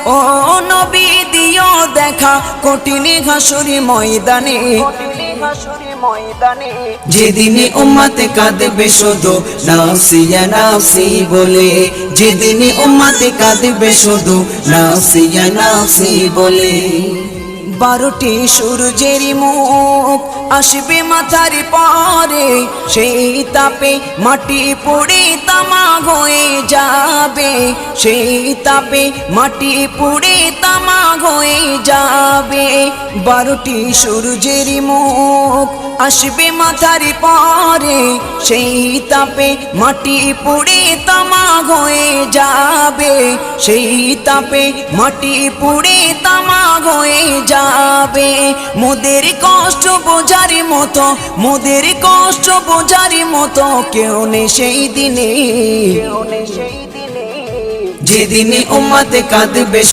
ও নবী দিও দেখা কঠিন হাসুরি ময়দানে, যেদিনে উম্মতে কাঁদবে শুধু নাফসি ইয়া নাফসি বলে, যেদিনে উম্মতে কাঁদবে শুধু নাফসি ইয়া নাফসি বলে। 12টি সূর্যের মুখ আসবে মাথার পরে, সেই তাপে মাটি পুড়ে তামা হয়ে যাবে, সেই তাপে মাটি পুড়ে তামা হয়ে যাবে। 12টি সূর্যের মুখ আসবে মাথার পরে, সেই তাপে মাটি পুড়ে তামা হয়ে যাবে, সেই তাপে মাটি পুড়ে তামা হয়ে যাবে। মোদের কষ্ট বোঝার মতো, মোদের কষ্ট বোঝার মতো কেউ নেই সেই দিনে, যেদিনে উম্মতে কাঁদবে